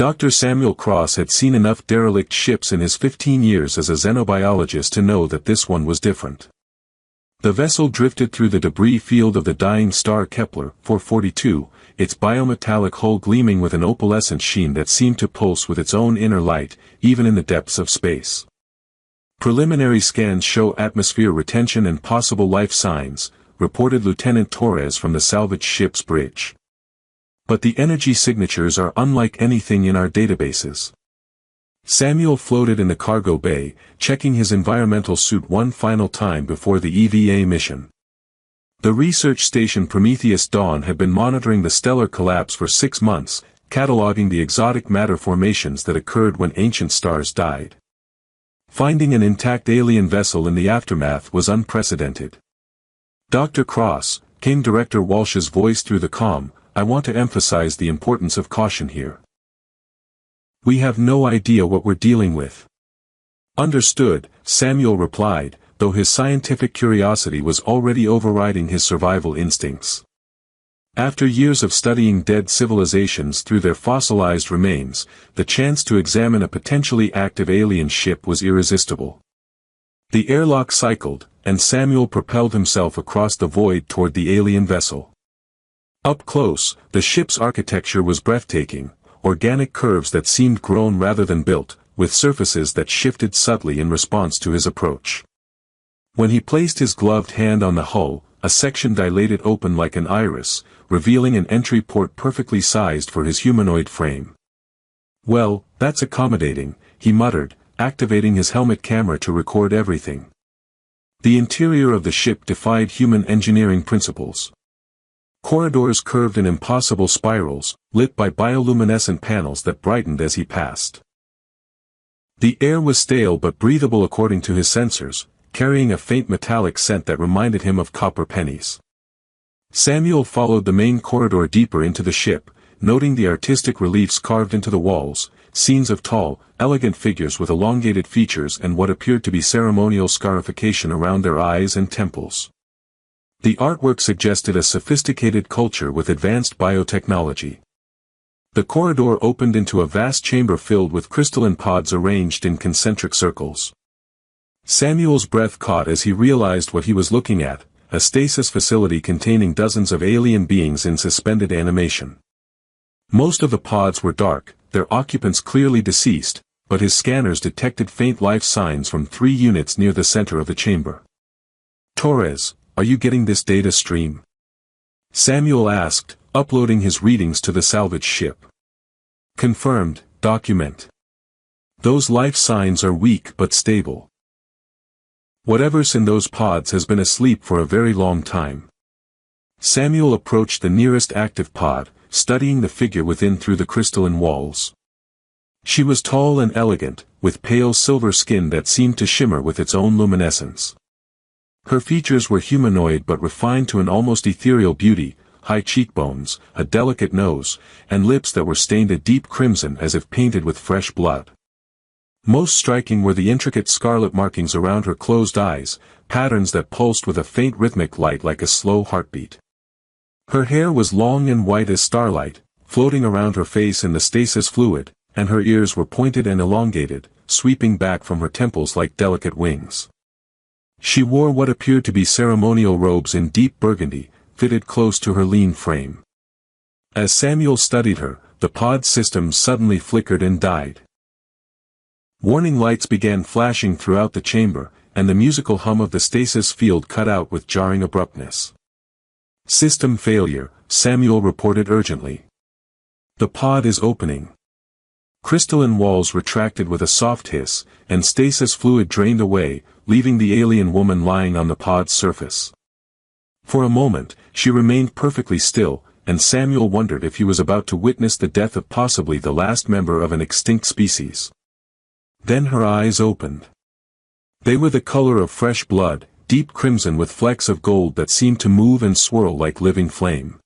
Dr. Samuel Cross had seen enough derelict ships in his 15 years as a xenobiologist to know that this one was different. The vessel drifted through the debris field of the dying star Kepler 442, its biometallic hull gleaming with an opalescent sheen that seemed to pulse with its own inner light, even in the depths of space. Preliminary scans show atmosphere retention and possible life signs, reported Lieutenant Torres from the salvaged ship's bridge. But the energy signatures are unlike anything in our databases. Samuel floated in the cargo bay, checking his environmental suit one final time before the EVA mission. The research station Prometheus Dawn had been monitoring the stellar collapse for 6 months, cataloging the exotic matter formations that occurred when ancient stars died. Finding an intact alien vessel in the aftermath was unprecedented. "Dr. Cross," came Director Walsh's voice through the comm, "I want to emphasize the importance of caution here. We have no idea what we're dealing with." "Understood," Samuel replied, though his scientific curiosity was already overriding his survival instincts. After years of studying dead civilizations through their fossilized remains, the chance to examine a potentially active alien ship was irresistible. The airlock cycled, and Samuel propelled himself across the void toward the alien vessel. Up close, the ship's architecture was breathtaking, organic curves that seemed grown rather than built, with surfaces that shifted subtly in response to his approach. When he placed his gloved hand on the hull, a section dilated open like an iris, revealing an entry port perfectly sized for his humanoid frame. "Well, that's accommodating," he muttered, activating his helmet camera to record everything. The interior of the ship defied human engineering principles. Corridors curved in impossible spirals, lit by bioluminescent panels that brightened as he passed. The air was stale but breathable according to his sensors, carrying a faint metallic scent that reminded him of copper pennies. Samuel followed the main corridor deeper into the ship, noting the artistic reliefs carved into the walls, scenes of tall, elegant figures with elongated features and what appeared to be ceremonial scarification around their eyes and temples. The artwork suggested a sophisticated culture with advanced biotechnology. The corridor opened into a vast chamber filled with crystalline pods arranged in concentric circles. Samuel's breath caught as he realized what he was looking at, a stasis facility containing dozens of alien beings in suspended animation. Most of the pods were dark, their occupants clearly deceased, but his scanners detected faint life signs from 3 units near the center of the chamber. "Torres, are you getting this data stream?" Samuel asked, uploading his readings to the salvage ship. "Confirmed, document. Those life signs are weak but stable. Whatever's in those pods has been asleep for a very long time." Samuel approached the nearest active pod, studying the figure within through the crystalline walls. She was tall and elegant, with pale silver skin that seemed to shimmer with its own luminescence. Her features were humanoid but refined to an almost ethereal beauty, high cheekbones, a delicate nose, and lips that were stained a deep crimson as if painted with fresh blood. Most striking were the intricate scarlet markings around her closed eyes, patterns that pulsed with a faint rhythmic light like a slow heartbeat. Her hair was long and white as starlight, floating around her face in the stasis fluid, and her ears were pointed and elongated, sweeping back from her temples like delicate wings. She wore what appeared to be ceremonial robes in deep burgundy, fitted close to her lean frame. As Samuel studied her, the pod system suddenly flickered and died. Warning lights began flashing throughout the chamber, and the musical hum of the stasis field cut out with jarring abruptness. "System failure," Samuel reported urgently. "The pod is opening." Crystalline walls retracted with a soft hiss, and stasis fluid drained away, leaving the alien woman lying on the pod's surface. For a moment, she remained perfectly still, and Samuel wondered if he was about to witness the death of possibly the last member of an extinct species. Then her eyes opened. They were the color of fresh blood, deep crimson with flecks of gold that seemed to move and swirl like living flame.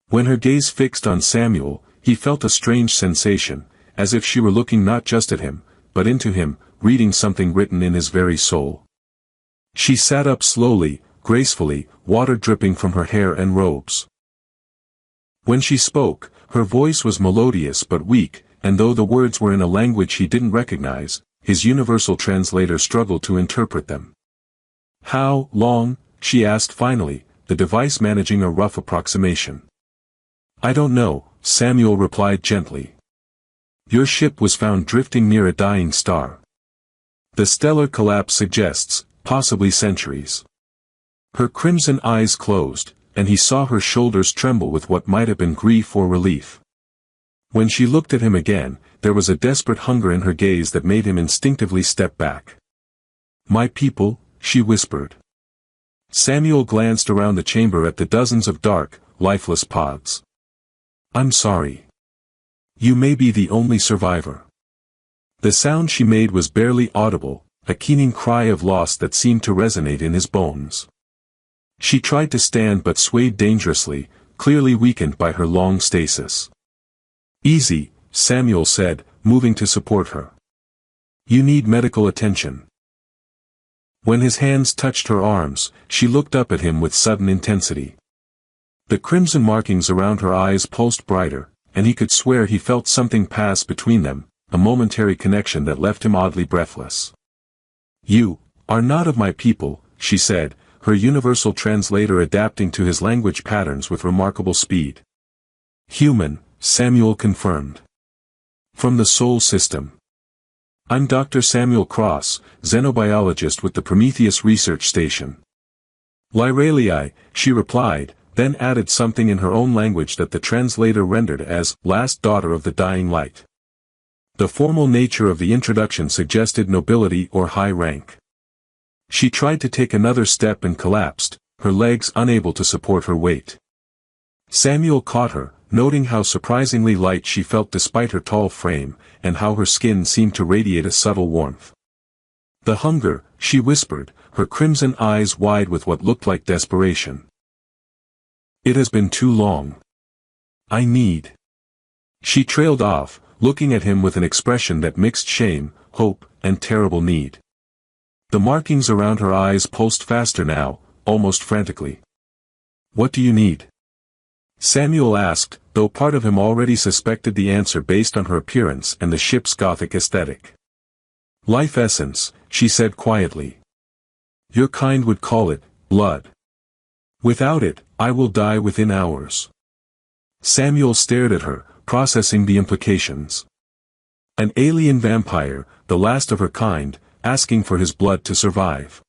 When her gaze fixed on Samuel, he felt a strange sensation, as if she were looking not just at him, but into him, reading something written in his very soul. She sat up slowly, gracefully, water dripping from her hair and robes. When she spoke, her voice was melodious but weak, and though the words were in a language he didn't recognize, his universal translator struggled to interpret them. "How long?" she asked finally, the device managing a rough approximation. "I don't know," Samuel replied gently. "Your ship was found drifting near a dying star. The stellar collapse suggests, possibly centuries." Her crimson eyes closed, and he saw her shoulders tremble with what might have been grief or relief. When she looked at him again, there was a desperate hunger in her gaze that made him instinctively step back. "My people," she whispered. Samuel glanced around the chamber at the dozens of dark, lifeless pods. "I'm sorry. You may be the only survivor." The sound she made was barely audible, a keening cry of loss that seemed to resonate in his bones. She tried to stand but swayed dangerously, clearly weakened by her long stasis. "Easy," Samuel said, moving to support her. "You need medical attention." When his hands touched her arms, she looked up at him with sudden intensity. The crimson markings around her eyes pulsed brighter, and he could swear he felt something pass between them, a momentary connection that left him oddly breathless. "You are not of my people," she said, her universal translator adapting to his language patterns with remarkable speed. "Human," Samuel confirmed. "From the Sol system. I'm Dr. Samuel Cross, xenobiologist with the Prometheus Research Station." "Lyralii," she replied, then added something in her own language that the translator rendered as, "last daughter of the dying light." The formal nature of the introduction suggested nobility or high rank. She tried to take another step and collapsed, her legs unable to support her weight. Samuel caught her, noting how surprisingly light she felt despite her tall frame, and how her skin seemed to radiate a subtle warmth. "The hunger," she whispered, her crimson eyes wide with what looked like desperation. "It has been too long. I need." She trailed off, looking at him with an expression that mixed shame, hope, and terrible need. The markings around her eyes pulsed faster now, almost frantically. "What do you need?" Samuel asked, though part of him already suspected the answer based on her appearance and the ship's Gothic aesthetic. "Life essence," she said quietly. "Your kind would call it, blood. Without it, I will die within hours." Samuel stared at her, processing the implications. An alien vampire, the last of her kind, asking for his blood to survive.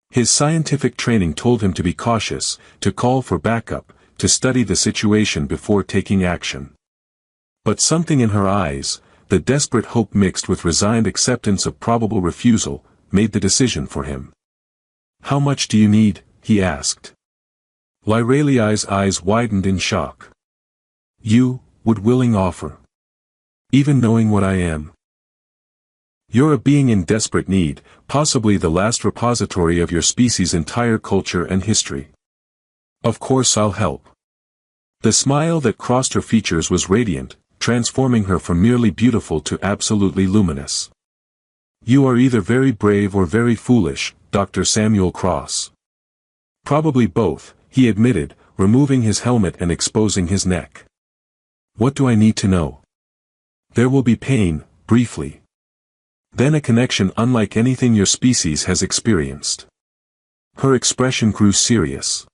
His scientific training told him to be cautious, to call for backup, to study the situation before taking action. But something in her eyes, the desperate hope mixed with resigned acceptance of probable refusal, made the decision for him. "How much do you need?" he asked. Lyralii's eyes widened in shock. "You would willing offer. Even knowing what I am. You're a being in desperate need, possibly the last repository of your species' entire culture and history. Of course I'll help." The smile that crossed her features was radiant, transforming her from merely beautiful to absolutely luminous. "You are either very brave or very foolish, Dr. Samuel Cross." "Probably both," he admitted, removing his helmet and exposing his neck. "What do I need to know?" "There will be pain, briefly. Then a connection unlike anything your species has experienced." Her expression grew serious.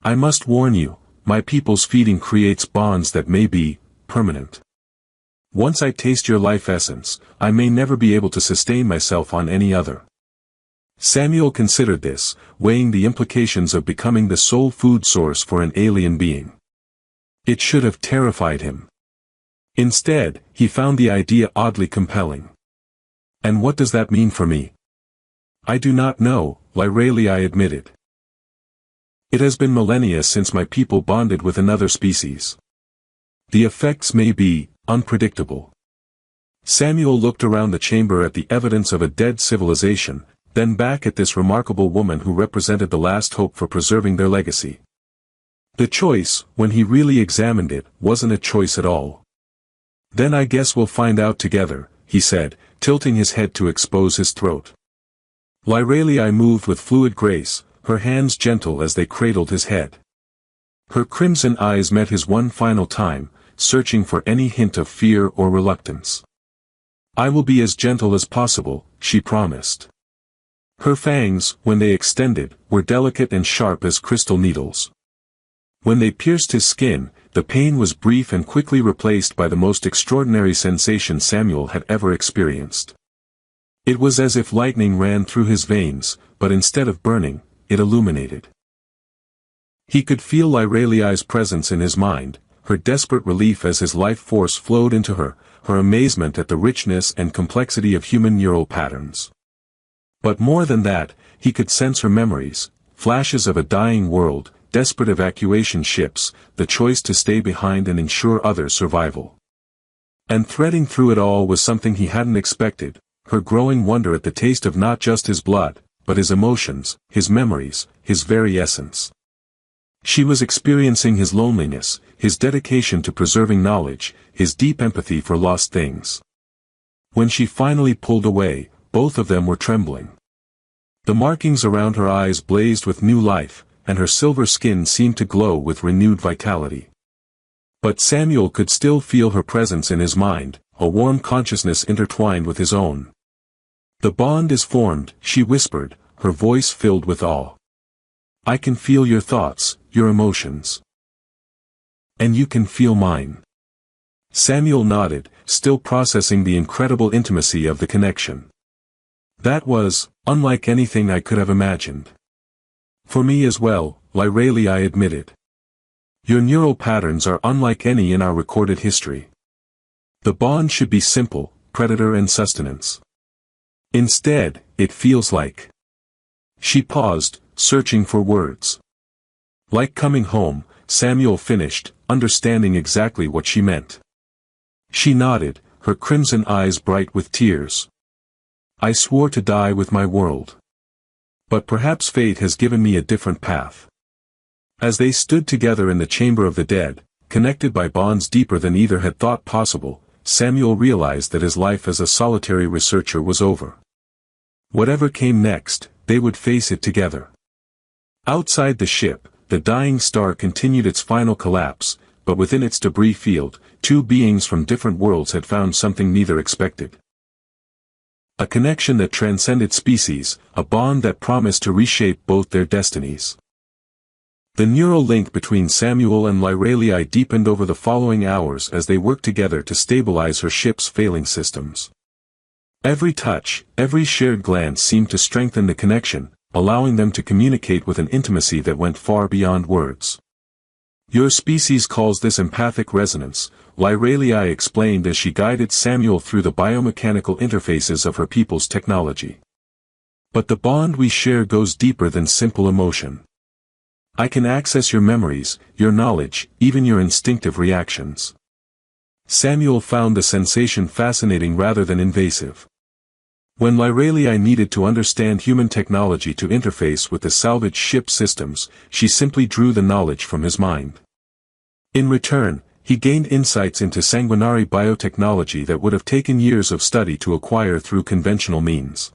"I must warn you, my people's feeding creates bonds that may be permanent. Once I taste your life essence, I may never be able to sustain myself on any other." Samuel considered this, weighing the implications of becoming the sole food source for an alien being. It should have terrified him. Instead, he found the idea oddly compelling. "And what does that mean for me?" "I do not know," Lyralii admitted. "It has been millennia since my people bonded with another species. The effects may be unpredictable." Samuel looked around the chamber at the evidence of a dead civilization, then back at this remarkable woman who represented the last hope for preserving their legacy. The choice, when he really examined it, wasn't a choice at all. "Then I guess we'll find out together," he said, tilting his head to expose his throat. Lyralii moved with fluid grace, her hands gentle as they cradled his head. Her crimson eyes met his one final time, searching for any hint of fear or reluctance. "I will be as gentle as possible," she promised. Her fangs, when they extended, were delicate and sharp as crystal needles. When they pierced his skin, the pain was brief and quickly replaced by the most extraordinary sensation Samuel had ever experienced. It was as if lightning ran through his veins, but instead of burning, it illuminated. He could feel Lyraliai's presence in his mind, her desperate relief as his life force flowed into her, her amazement at the richness and complexity of human neural patterns. But more than that, he could sense her memories, flashes of a dying world, desperate evacuation ships, the choice to stay behind and ensure others' survival. And threading through it all was something he hadn't expected, her growing wonder at the taste of not just his blood, but his emotions, his memories, his very essence. She was experiencing his loneliness, his dedication to preserving knowledge, his deep empathy for lost things. When she finally pulled away, both of them were trembling. The markings around her eyes blazed with new life, and her silver skin seemed to glow with renewed vitality. But Samuel could still feel her presence in his mind, a warm consciousness intertwined with his own. "The bond is formed," she whispered, her voice filled with awe. "I can feel your thoughts, your emotions. And you can feel mine." Samuel nodded, still processing the incredible intimacy of the connection. "That was, unlike anything I could have imagined." "For me as well," Lyraliai admitted. "Your neural patterns are unlike any in our recorded history. The bond should be simple, predator and sustenance. Instead, it feels like..." She paused, searching for words. "Like coming home," Samuel finished, understanding exactly what she meant. She nodded, her crimson eyes bright with tears. "I swore to die with my world. But perhaps fate has given me a different path." As they stood together in the chamber of the dead, connected by bonds deeper than either had thought possible, Samuel realized that his life as a solitary researcher was over. Whatever came next, they would face it together. Outside the ship, the dying star continued its final collapse, but within its debris field, two beings from different worlds had found something neither expected. A connection that transcended species, a bond that promised to reshape both their destinies. The neural link between Samuel and Lyraliai deepened over the following hours as they worked together to stabilize her ship's failing systems. Every touch, every shared glance seemed to strengthen the connection, allowing them to communicate with an intimacy that went far beyond words. "Your species calls this empathic resonance," Lyraliai explained as she guided Samuel through the biomechanical interfaces of her people's technology. "But the bond we share goes deeper than simple emotion. I can access your memories, your knowledge, even your instinctive reactions." Samuel found the sensation fascinating rather than invasive. When Lyraliai needed to understand human technology to interface with the salvaged ship systems, she simply drew the knowledge from his mind. In return, he gained insights into sanguinary biotechnology that would have taken years of study to acquire through conventional means.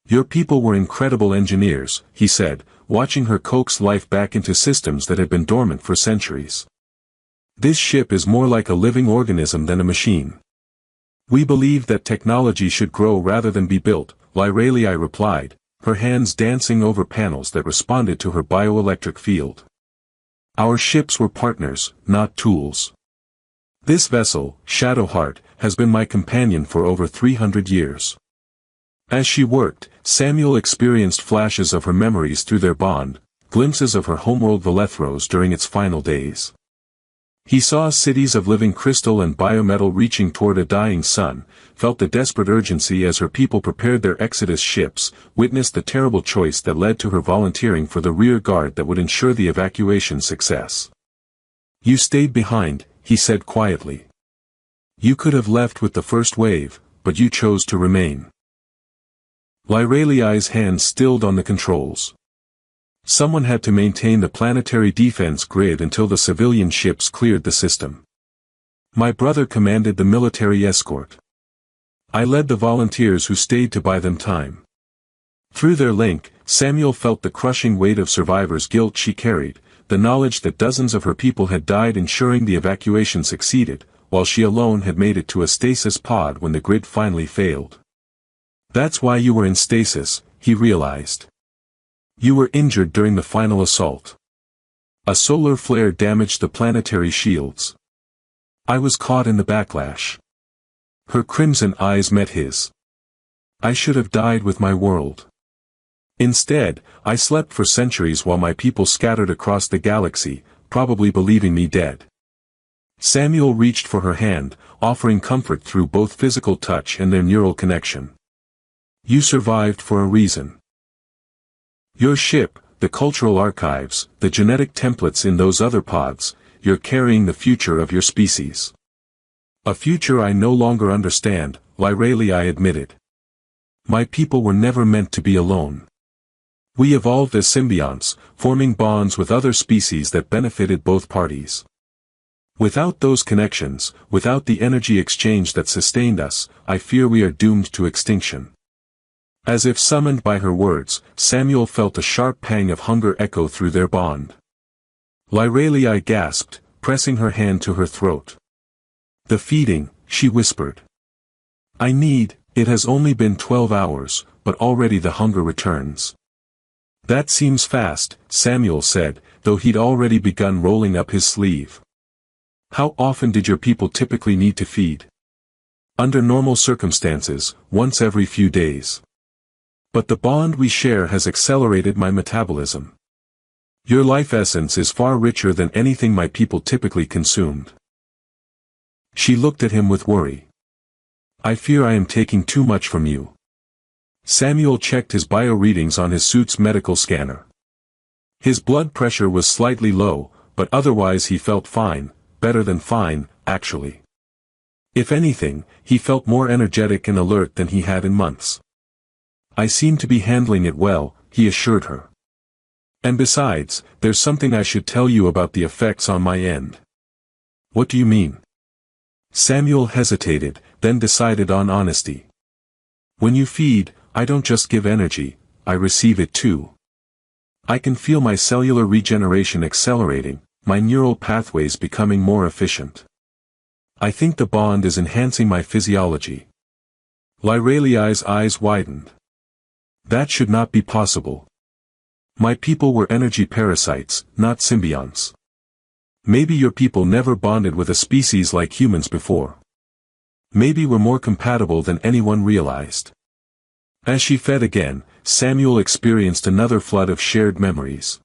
"Your people were incredible engineers," he said, watching her coax life back into systems that had been dormant for centuries. "This ship is more like a living organism than a machine. We believe that technology should grow rather than be built," Lyraliai replied, her hands dancing over panels that responded to her bioelectric field. "Our ships were partners, not tools. This vessel, Shadowheart, has been my companion for over 300 years." As she worked, Samuel experienced flashes of her memories through their bond, glimpses of her homeworld Valethros during its final days. He saw cities of living crystal and biometal reaching toward a dying sun, felt the desperate urgency as her people prepared their exodus ships, witnessed the terrible choice that led to her volunteering for the rear guard that would ensure the evacuation success. "You stayed behind," he said quietly. "You could have left with the first wave, but you chose to remain." Lyraliai's hands stilled on the controls. Someone had to maintain the planetary defense grid until the civilian ships cleared the system. "My brother commanded the military escort. I led the volunteers who stayed to buy them time." Through their link, Samuel felt the crushing weight of survivor's guilt she carried, the knowledge that dozens of her people had died ensuring the evacuation succeeded, while she alone had made it to a stasis pod when the grid finally failed. That's why you were in stasis, he realized. You were injured during the final assault. A solar flare damaged the planetary shields. I was caught in the backlash. Her crimson eyes met his. I should have died with my world. Instead, I slept for centuries while my people scattered across the galaxy, probably believing me dead. Samuel reached for her hand, offering comfort through both physical touch and their neural connection. You survived for a reason. Your ship, the cultural archives, the genetic templates in those other pods, you're carrying the future of your species. A future I no longer understand, Lyralii admitted. My people were never meant to be alone. We evolved as symbionts, forming bonds with other species that benefited both parties. Without those connections, without the energy exchange that sustained us, I fear we are doomed to extinction. As if summoned by her words, Samuel felt a sharp pang of hunger echo through their bond. Lyralii gasped, pressing her hand to her throat. The feeding, she whispered. It has only been 12 hours, but already the hunger returns. That seems fast, Samuel said, though he'd already begun rolling up his sleeve. How often did your people typically need to feed? Under normal circumstances, once every few days. But the bond we share has accelerated my metabolism. Your life essence is far richer than anything my people typically consumed. She looked at him with worry. I fear I am taking too much from you. Samuel checked his bio readings on his suit's medical scanner. His blood pressure was slightly low, but otherwise he felt fine, better than fine, actually. If anything, he felt more energetic and alert than he had in months. I seem to be handling it well, he assured her. And besides, there's something I should tell you about the effects on my end. What do you mean? Samuel hesitated, then decided on honesty. When you feed, I don't just give energy, I receive it too. I can feel my cellular regeneration accelerating, my neural pathways becoming more efficient. I think the bond is enhancing my physiology. Lyralii's eyes widened. That should not be possible. My people were energy parasites, not symbionts. Maybe your people never bonded with a species like humans before. Maybe we're more compatible than anyone realized. As she fed again, Samuel experienced another flood of shared memories.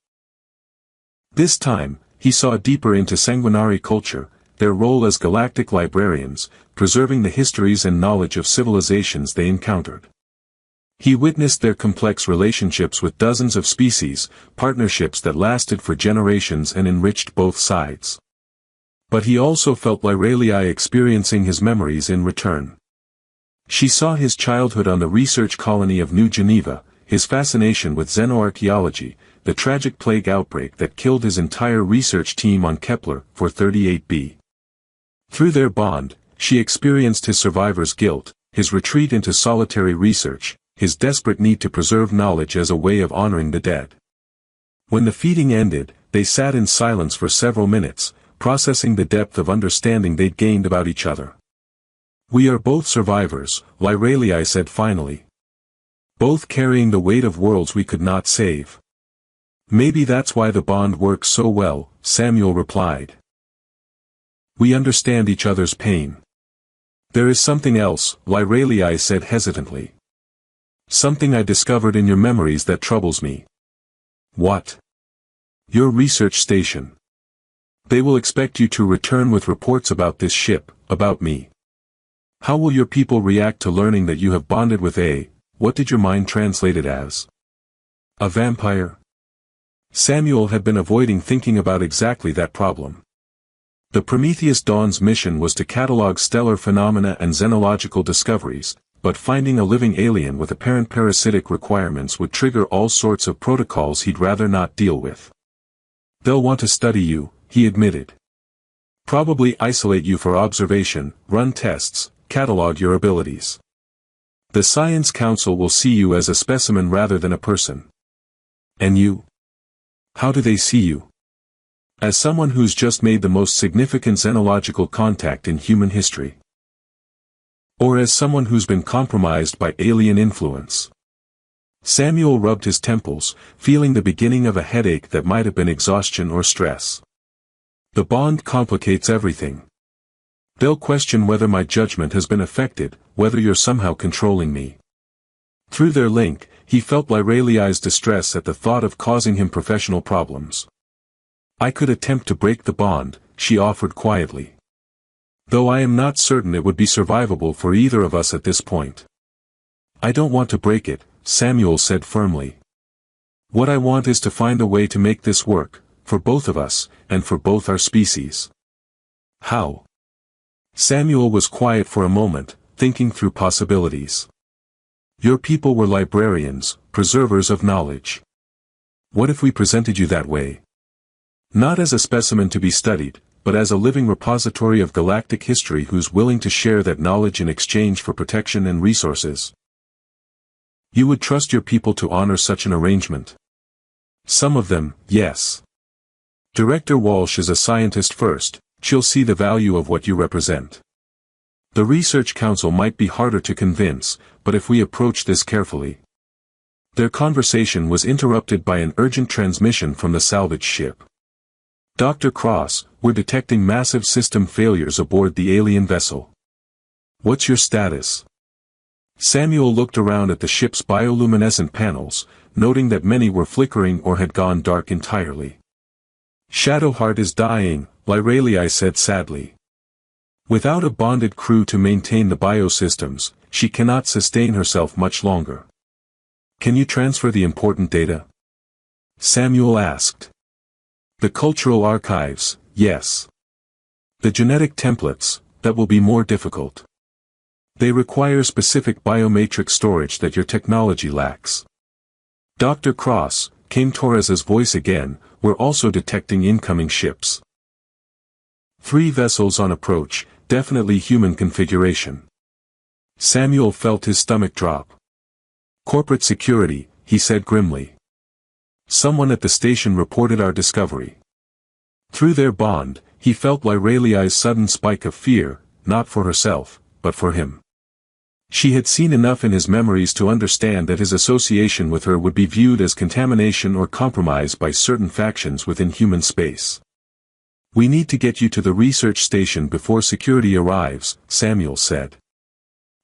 This time, he saw deeper into sanguinari culture, their role as galactic librarians, preserving the histories and knowledge of civilizations they encountered. He witnessed their complex relationships with dozens of species, partnerships that lasted for generations and enriched both sides. But he also felt Lyralii experiencing his memories in return. She saw his childhood on the research colony of New Geneva, his fascination with xenoarchaeology, the tragic plague outbreak that killed his entire research team on Kepler 438b. Through their bond, she experienced his survivor's guilt, his retreat into solitary research, his desperate need to preserve knowledge as a way of honoring the dead. When the feeding ended, they sat in silence for several minutes, processing the depth of understanding they'd gained about each other. We are both survivors, Lyralii said finally. Both carrying the weight of worlds we could not save. Maybe that's why the bond works so well, Samuel replied. We understand each other's pain. There is something else, Lyralii said hesitantly. Something I discovered in your memories that troubles me. What? Your research station. They will expect you to return with reports about this ship, about me. How will your people react to learning that you have bonded with what did your mind translate it as? A vampire? Samuel had been avoiding thinking about exactly that problem. The Prometheus Dawn's mission was to catalog stellar phenomena and xenological discoveries, but finding a living alien with apparent parasitic requirements would trigger all sorts of protocols he'd rather not deal with. They'll want to study you, he admitted. Probably isolate you for observation, run tests, catalog your abilities. The Science Council will see you as a specimen rather than a person. And you? How do they see you? As someone who's just made the most significant xenological contact in human history. Or as someone who's been compromised by alien influence. Samuel rubbed his temples, feeling the beginning of a headache that might have been exhaustion or stress. The bond complicates everything. They'll question whether my judgment has been affected, whether you're somehow controlling me. Through their link, he felt Lyraliai's distress at the thought of causing him professional problems. I could attempt to break the bond, she offered quietly. Though I am not certain it would be survivable for either of us at this point. I don't want to break it, Samuel said firmly. What I want is to find a way to make this work, for both of us, and for both our species. How? Samuel was quiet for a moment, thinking through possibilities. Your people were librarians, preservers of knowledge. What if we presented you that way? Not as a specimen to be studied, but as a living repository of galactic history who's willing to share that knowledge in exchange for protection and resources. You would trust your people to honor such an arrangement? Some of them, yes. Director Walsh is a scientist first, she'll see the value of what you represent. The Research Council might be harder to convince, but if we approach this carefully. Their conversation was interrupted by an urgent transmission from the salvage ship. Dr. Cross, we're detecting massive system failures aboard the alien vessel. What's your status? Samuel looked around at the ship's bioluminescent panels, noting that many were flickering or had gone dark entirely. Shadowheart is dying, Lyraliai said sadly. Without a bonded crew to maintain the biosystems, she cannot sustain herself much longer. Can you transfer the important data? Samuel asked. The cultural archives, yes. The genetic templates, that will be more difficult. They require specific biomatrix storage that your technology lacks. Dr. Cross, came Torres's voice again, we're also detecting incoming ships. 3 vessels on approach, definitely human configuration. Samuel felt his stomach drop. Corporate security, he said grimly. Someone at the station reported our discovery. Through their bond, he felt Lyraliai's sudden spike of fear, not for herself, but for him. She had seen enough in his memories to understand that his association with her would be viewed as contamination or compromise by certain factions within human space. We need to get you to the research station before security arrives, Samuel said.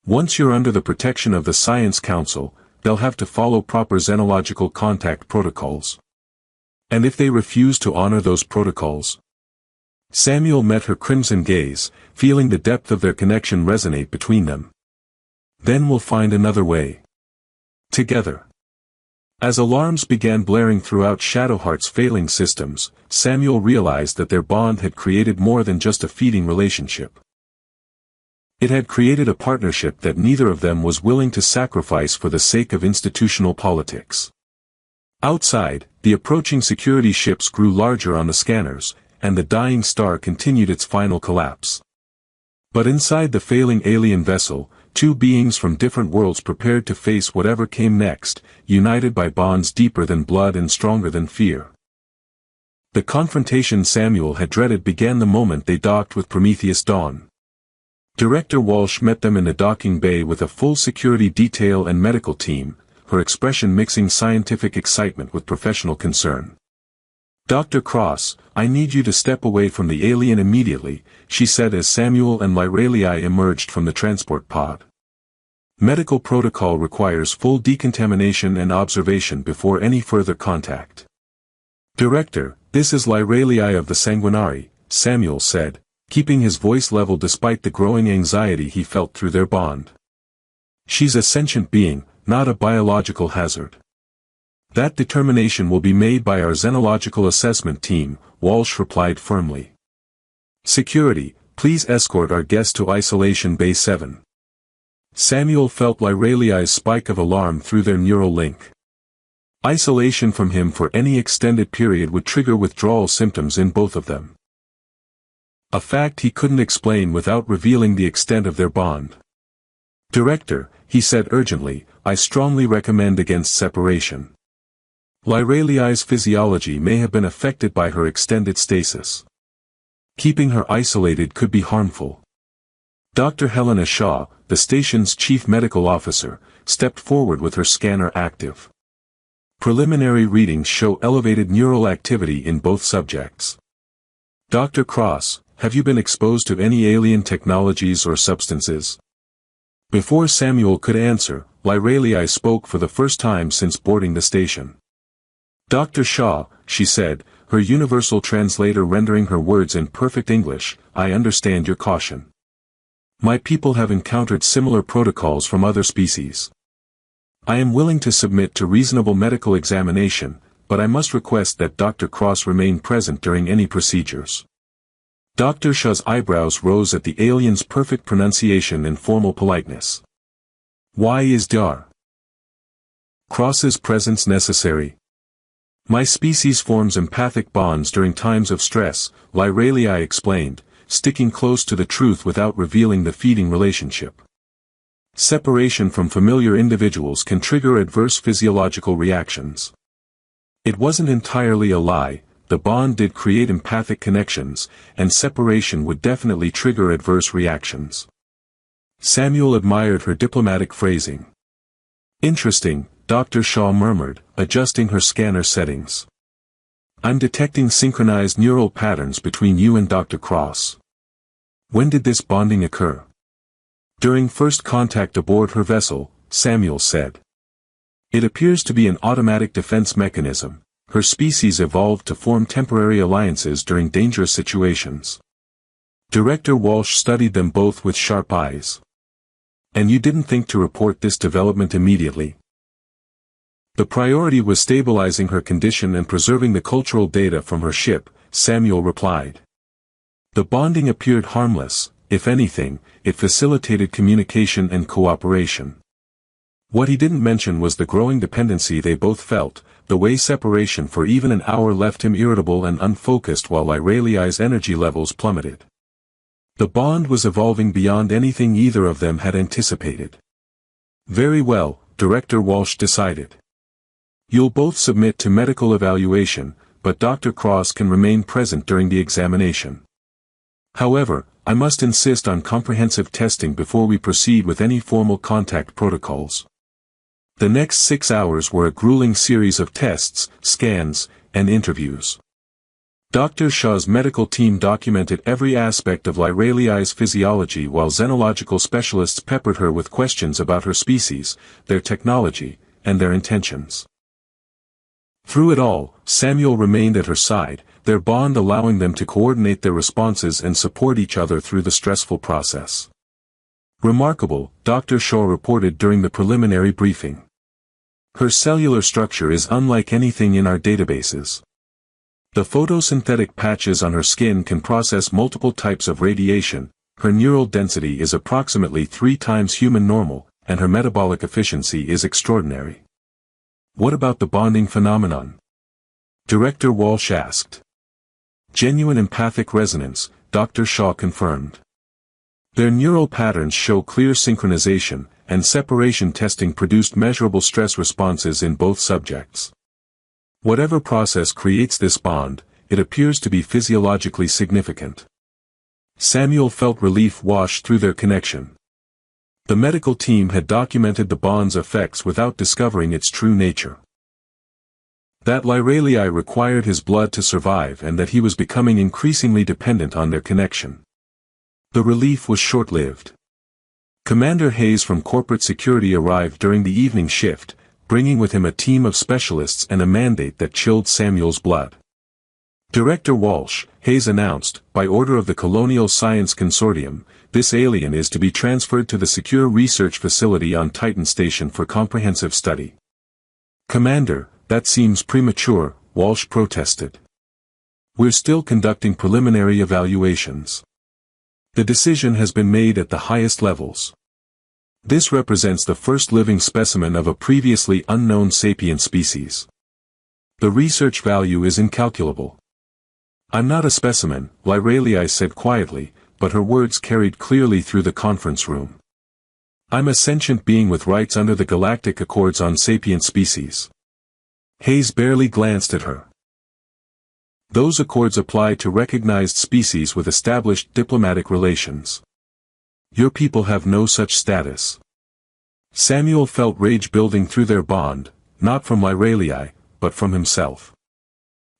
Once you're under the protection of the Science Council, they'll have to follow proper xenological contact protocols. And if they refuse to honor those protocols? Samuel met her crimson gaze, feeling the depth of their connection resonate between them. Then we'll find another way. Together. As alarms began blaring throughout Shadowheart's failing systems, Samuel realized that their bond had created more than just a feeding relationship. It had created a partnership that neither of them was willing to sacrifice for the sake of institutional politics. Outside, the approaching security ships grew larger on the scanners, and the dying star continued its final collapse. But inside the failing alien vessel, 2 beings from different worlds prepared to face whatever came next, united by bonds deeper than blood and stronger than fear. The confrontation Samuel had dreaded began the moment they docked with Prometheus Dawn. Director Walsh met them in the docking bay with a full security detail and medical team, her expression mixing scientific excitement with professional concern. Dr. Cross, I need you to step away from the alien immediately, she said as Samuel and Lyraliai emerged from the transport pod. Medical protocol requires full decontamination and observation before any further contact. Director, this is Lyraliai of the Sanguinari, Samuel said, keeping his voice level despite the growing anxiety he felt through their bond. She's a sentient being, not a biological hazard. That determination will be made by our xenological assessment team, Walsh replied firmly. Security, please escort our guest to Isolation Bay 7. Samuel felt Lyraliai's spike of alarm through their neural link. Isolation from him for any extended period would trigger withdrawal symptoms in both of them. A fact he couldn't explain without revealing the extent of their bond. Director, he said urgently, I strongly recommend against separation. Lyraliai's physiology may have been affected by her extended stasis. Keeping her isolated could be harmful. Dr. Helena Shaw, the station's chief medical officer, stepped forward with her scanner active. Preliminary readings show elevated neural activity in both subjects. Dr. Cross, have you been exposed to any alien technologies or substances? Before Samuel could answer, Lyraliai spoke for the first time since boarding the station. Dr. Shaw, she said, her universal translator rendering her words in perfect English, I understand your caution. My people have encountered similar protocols from other species. I am willing to submit to reasonable medical examination, but I must request that Dr. Cross remain present during any procedures. Dr. Shaw's eyebrows rose at the alien's perfect pronunciation and formal politeness. Why is Dr. Cross's presence necessary? My species forms empathic bonds during times of stress, Lyraliai explained, sticking close to the truth without revealing the feeding relationship. Separation from familiar individuals can trigger adverse physiological reactions. It wasn't entirely a lie, the bond did create empathic connections, and separation would definitely trigger adverse reactions. Samuel admired her diplomatic phrasing. Interesting, Dr. Shaw murmured, adjusting her scanner settings. I'm detecting synchronized neural patterns between you and Dr. Cross. When did this bonding occur? During first contact aboard her vessel, Samuel said. It appears to be an automatic defense mechanism. Her species evolved to form temporary alliances during dangerous situations. Director Walsh studied them both with sharp eyes. And you didn't think to report this development immediately? The priority was stabilizing her condition and preserving the cultural data from her ship, Samuel replied. The bonding appeared harmless, if anything, it facilitated communication and cooperation. What he didn't mention was the growing dependency they both felt, the way separation for even an hour left him irritable and unfocused while Lyraliai's energy levels plummeted. The bond was evolving beyond anything either of them had anticipated. Very well, Director Walsh decided. You'll both submit to medical evaluation, but Dr. Cross can remain present during the examination. However, I must insist on comprehensive testing before we proceed with any formal contact protocols. The next 6 hours were a grueling series of tests, scans, and interviews. Dr. Shaw's medical team documented every aspect of Lyraliai's physiology while xenological specialists peppered her with questions about her species, their technology, and their intentions. Through it all, Samuel remained at her side, their bond allowing them to coordinate their responses and support each other through the stressful process. Remarkable, Dr. Shaw reported during the preliminary briefing. Her cellular structure is unlike anything in our databases. The photosynthetic patches on her skin can process multiple types of radiation, her neural density is approximately 3 times human normal, and her metabolic efficiency is extraordinary. What about the bonding phenomenon? Director Walsh asked. Genuine empathic resonance, Dr. Shaw confirmed. Their neural patterns show clear synchronization, and separation testing produced measurable stress responses in both subjects. Whatever process creates this bond, it appears to be physiologically significant. Samuel felt relief wash through their connection. The medical team had documented the bond's effects without discovering its true nature. That Lyraliai required his blood to survive and that he was becoming increasingly dependent on their connection. The relief was short-lived. Commander Hayes from corporate security arrived during the evening shift, bringing with him a team of specialists and a mandate that chilled Samuel's blood. Director Walsh, Hayes announced, by order of the Colonial Science Consortium, this alien is to be transferred to the secure research facility on Titan Station for comprehensive study. Commander, that seems premature, Walsh protested. We're still conducting preliminary evaluations. The decision has been made at the highest levels. This represents the first living specimen of a previously unknown sapient species. The research value is incalculable. I'm not a specimen, Lyraliai said quietly, but her words carried clearly through the conference room. I'm a sentient being with rights under the Galactic Accords on sapient species. Hayes barely glanced at her. Those accords apply to recognized species with established diplomatic relations. Your people have no such status. Samuel felt rage building through their bond, not from Lyralii, but from himself.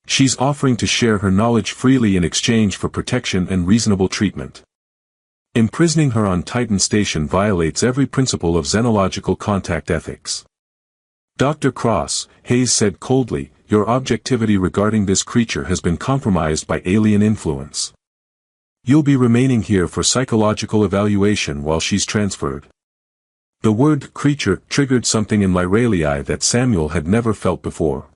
She's offering to share her knowledge freely in exchange for protection and reasonable treatment. Imprisoning her on Titan Station violates every principle of xenological contact ethics. Dr. Cross, Hayes said coldly, your objectivity regarding this creature has been compromised by alien influence. You'll be remaining here for psychological evaluation while she's transferred. The word creature triggered something in Lyralii that Samuel had never felt before.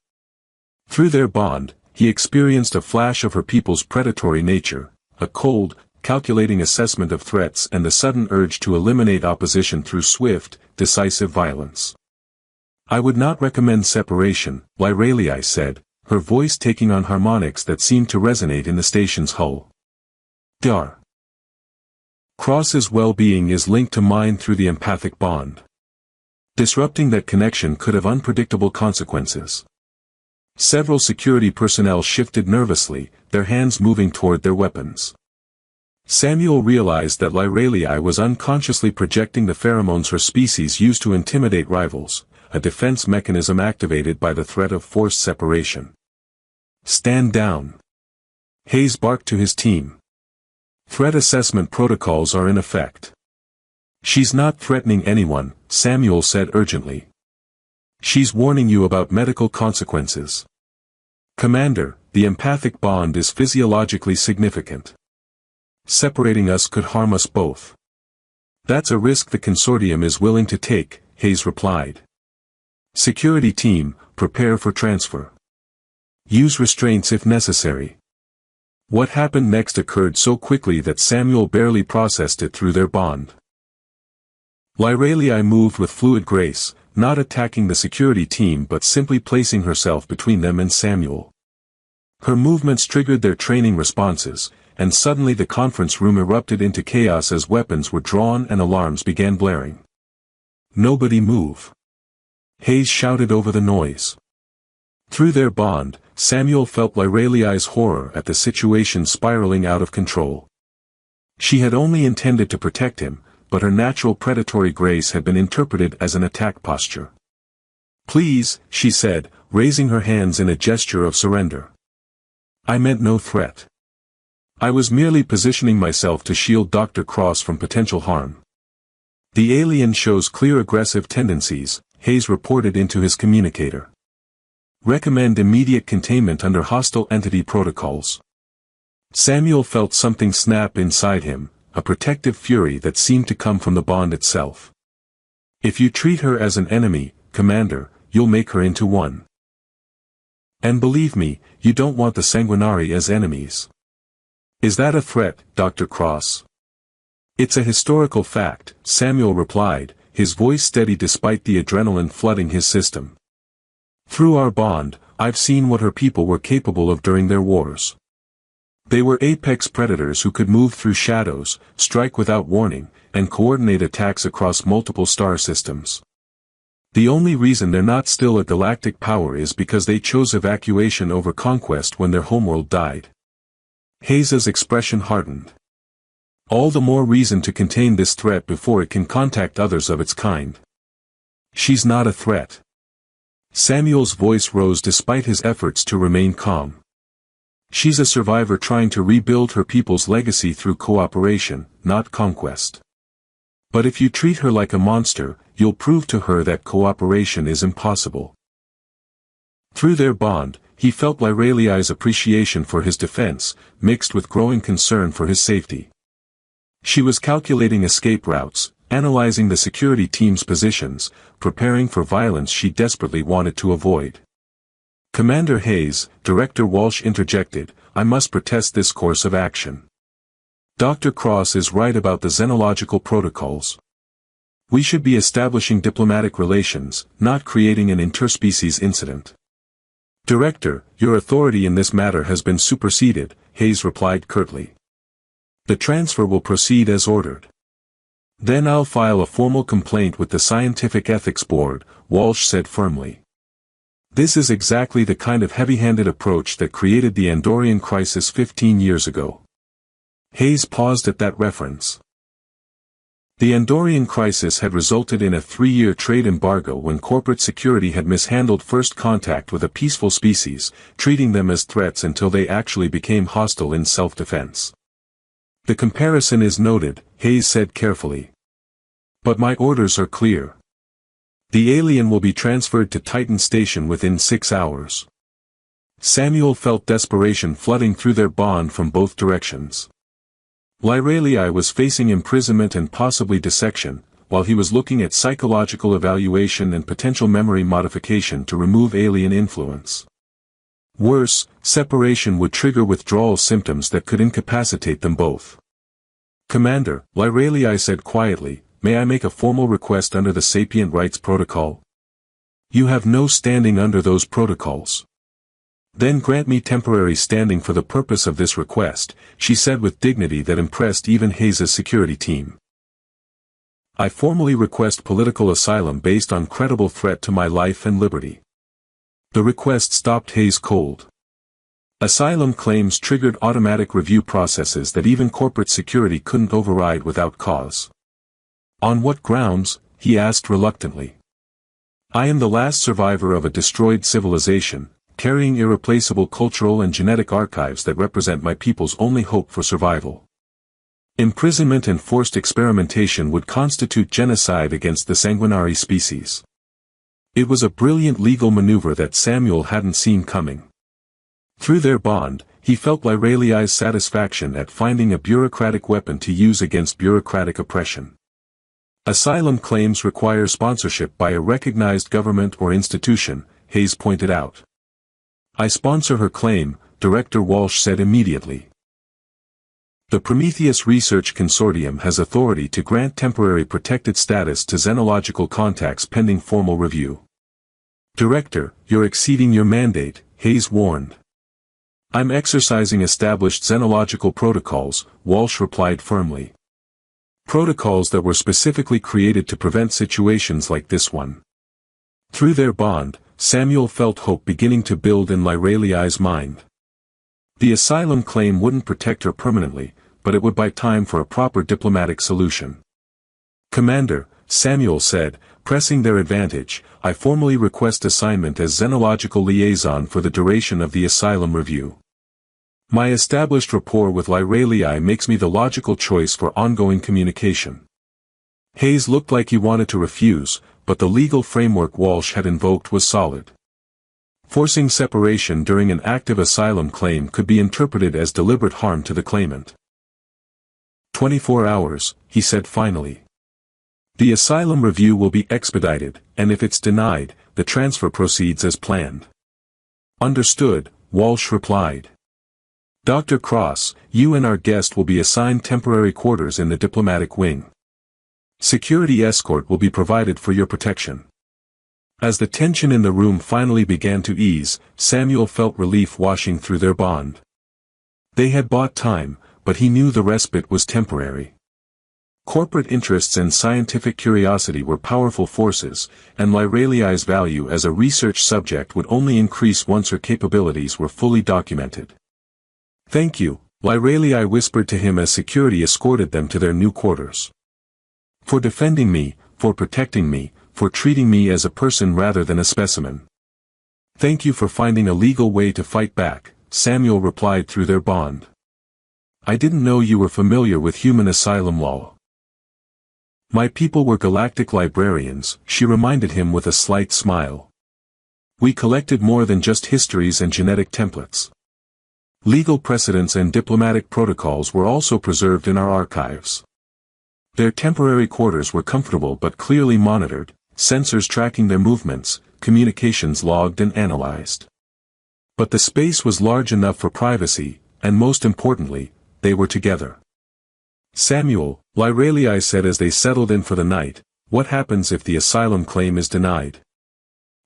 Through their bond, he experienced a flash of her people's predatory nature, a cold, calculating assessment of threats and the sudden urge to eliminate opposition through swift, decisive violence. I would not recommend separation, Lyralii said, her voice taking on harmonics that seemed to resonate in the station's hull. Dar. Cross's well-being is linked to mine through the empathic bond. Disrupting that connection could have unpredictable consequences. Several security personnel shifted nervously, their hands moving toward their weapons. Samuel realized that Lyralii was unconsciously projecting the pheromones her species used to intimidate rivals, a defense mechanism activated by the threat of forced separation. Stand down. Hayes barked to his team. Threat assessment protocols are in effect. She's not threatening anyone, Samuel said urgently. She's warning you about medical consequences. Commander, the empathic bond is physiologically significant. Separating us could harm us both. That's a risk the consortium is willing to take, Hayes replied. Security team, prepare for transfer. Use restraints if necessary. What happened next occurred so quickly that Samuel barely processed it through their bond. Lyralii moved with fluid grace, not attacking the security team but simply placing herself between them and Samuel. Her movements triggered their training responses, and suddenly the conference room erupted into chaos as weapons were drawn and alarms began blaring. Nobody move. Hayes shouted over the noise. Through their bond, Samuel felt Lyralii's horror at the situation spiraling out of control. She had only intended to protect him, but her natural predatory grace had been interpreted as an attack posture. Please, she said, raising her hands in a gesture of surrender. I meant no threat. I was merely positioning myself to shield Dr. Cross from potential harm. The alien shows clear aggressive tendencies, Hayes reported into his communicator. Recommend immediate containment under hostile entity protocols. Samuel felt something snap inside him, a protective fury that seemed to come from the bond itself. If you treat her as an enemy, Commander, you'll make her into one. And believe me, you don't want the Sanguinari as enemies. Is that a threat, Dr. Cross? It's a historical fact, Samuel replied, his voice steady despite the adrenaline flooding his system. Through our bond, I've seen what her people were capable of during their wars. They were apex predators who could move through shadows, strike without warning, and coordinate attacks across multiple star systems. The only reason they're not still a galactic power is because they chose evacuation over conquest when their homeworld died. Hayes's expression hardened. All the more reason to contain this threat before it can contact others of its kind. She's not a threat. Samuel's voice rose despite his efforts to remain calm. She's a survivor trying to rebuild her people's legacy through cooperation, not conquest. But if you treat her like a monster, you'll prove to her that cooperation is impossible. Through their bond, he felt Lyralii's appreciation for his defense, mixed with growing concern for his safety. She was calculating escape routes, analyzing the security team's positions, preparing for violence she desperately wanted to avoid. Commander Hayes, Director Walsh interjected, I must protest this course of action. Dr. Cross is right about the xenological protocols. We should be establishing diplomatic relations, not creating an interspecies incident. Director, your authority in this matter has been superseded, Hayes replied curtly. The transfer will proceed as ordered. Then I'll file a formal complaint with the Scientific Ethics Board, Walsh said firmly. This is exactly the kind of heavy-handed approach that created the Andorian crisis 15 years ago. Hayes paused at that reference. The Andorian crisis had resulted in a 3-year trade embargo when corporate security had mishandled first contact with a peaceful species, treating them as threats until they actually became hostile in self-defense. The comparison is noted, Hayes said carefully. But my orders are clear. The alien will be transferred to Titan Station within 6 hours. Samuel felt desperation flooding through their bond from both directions. Lyralii was facing imprisonment and possibly dissection, while he was looking at psychological evaluation and potential memory modification to remove alien influence. Worse, separation would trigger withdrawal symptoms that could incapacitate them both. Commander, Lyralii said quietly, may I make a formal request under the Sapient Rights Protocol? You have no standing under those protocols. Then grant me temporary standing for the purpose of this request, she said with dignity that impressed even Hayes' security team. I formally request political asylum based on credible threat to my life and liberty. The request stopped Hayes cold. Asylum claims triggered automatic review processes that even corporate security couldn't override without cause. On what grounds? He asked reluctantly. I am the last survivor of a destroyed civilization, carrying irreplaceable cultural and genetic archives that represent my people's only hope for survival. Imprisonment and forced experimentation would constitute genocide against the sanguinary species. It was a brilliant legal maneuver that Samuel hadn't seen coming. Through their bond, he felt Lyralii's satisfaction at finding a bureaucratic weapon to use against bureaucratic oppression. Asylum claims require sponsorship by a recognized government or institution, Hayes pointed out. I sponsor her claim, Director Walsh said immediately. The Prometheus Research Consortium has authority to grant temporary protected status to xenological contacts pending formal review. Director, you're exceeding your mandate, Hayes warned. I'm exercising established xenological protocols, Walsh replied firmly. Protocols that were specifically created to prevent situations like this one. Through their bond, Samuel felt hope beginning to build in Lyralii's mind. The asylum claim wouldn't protect her permanently, but it would buy time for a proper diplomatic solution. Commander, Samuel said, pressing their advantage, I formally request assignment as xenological liaison for the duration of the asylum review. My established rapport with Lyralii makes me the logical choice for ongoing communication. Hayes looked like he wanted to refuse, but the legal framework Walsh had invoked was solid. Forcing separation during an active asylum claim could be interpreted as deliberate harm to the claimant. 24 hours, he said finally. The asylum review will be expedited, and if it's denied, the transfer proceeds as planned. Understood, Walsh replied. Dr. Cross, you and our guest will be assigned temporary quarters in the diplomatic wing. Security escort will be provided for your protection. As the tension in the room finally began to ease, Samuel felt relief washing through their bond. They had bought time, but he knew the respite was temporary. Corporate interests and scientific curiosity were powerful forces, and Lyralii's value as a research subject would only increase once her capabilities were fully documented. Thank you, Lyralii whispered to him as security escorted them to their new quarters. For defending me, for protecting me, for treating me as a person rather than a specimen. Thank you for finding a legal way to fight back, Samuel replied through their bond. I didn't know you were familiar with human asylum law. My people were galactic librarians, she reminded him with a slight smile. We collected more than just histories and genetic templates. Legal precedents and diplomatic protocols were also preserved in our archives. Their temporary quarters were comfortable but clearly monitored, sensors tracking their movements, communications logged and analyzed. But the space was large enough for privacy, and most importantly, they were together. Samuel, Lyralii said as they settled in for the night, what happens if the asylum claim is denied?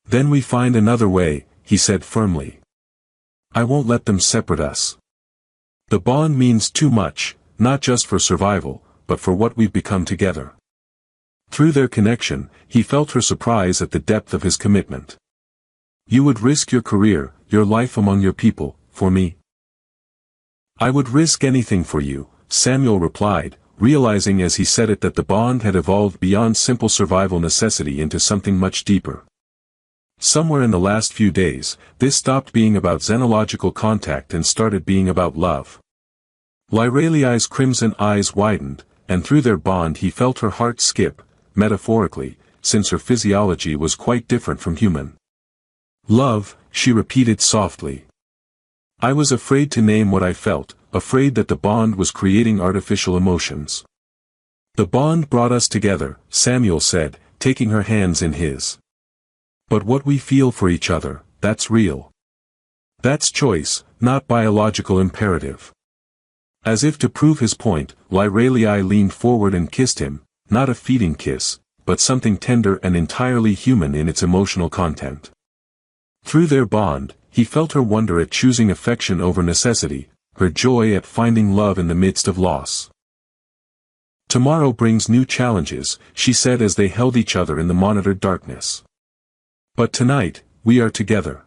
Then we find another way, he said firmly. I won't let them separate us. The bond means too much, not just for survival, but for what we've become together. Through their connection, he felt her surprise at the depth of his commitment. You would risk your career, your life among your people, for me? I would risk anything for you, Samuel replied, realizing as he said it that the bond had evolved beyond simple survival necessity into something much deeper. Somewhere in the last few days, this stopped being about xenological contact and started being about love. Lyraliai's crimson eyes widened, and through their bond he felt her heart skip, metaphorically, since her physiology was quite different from human. Love, she repeated softly. I was afraid to name what I felt, afraid that the bond was creating artificial emotions. The bond brought us together, Samuel said, taking her hands in his. But what we feel for each other, that's real. That's choice, not biological imperative. As if to prove his point, Lyraliai leaned forward and kissed him, not a feeding kiss, but something tender and entirely human in its emotional content. Through their bond, he felt her wonder at choosing affection over necessity, her joy at finding love in the midst of loss. Tomorrow brings new challenges, she said as they held each other in the monitored darkness. But tonight, we are together.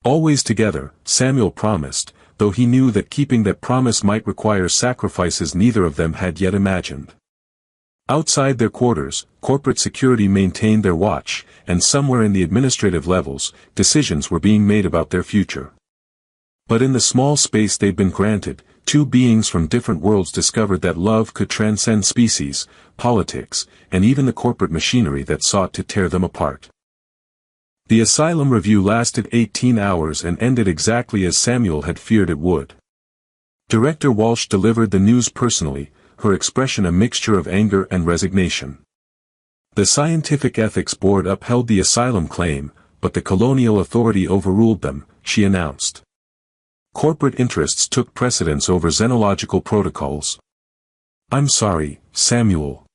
Always together, Samuel promised, though he knew that keeping that promise might require sacrifices neither of them had yet imagined. Outside their quarters, corporate security maintained their watch, and somewhere in the administrative levels, decisions were being made about their future. But in the small space they'd been granted, two beings from different worlds discovered that love could transcend species, politics, and even the corporate machinery that sought to tear them apart. The asylum review lasted 18 hours and ended exactly as Samuel had feared it would. Director Walsh delivered the news personally, her expression a mixture of anger and resignation. The Scientific Ethics Board upheld the asylum claim, but the colonial authority overruled them, she announced. Corporate interests took precedence over xenological protocols. I'm sorry, Samuel.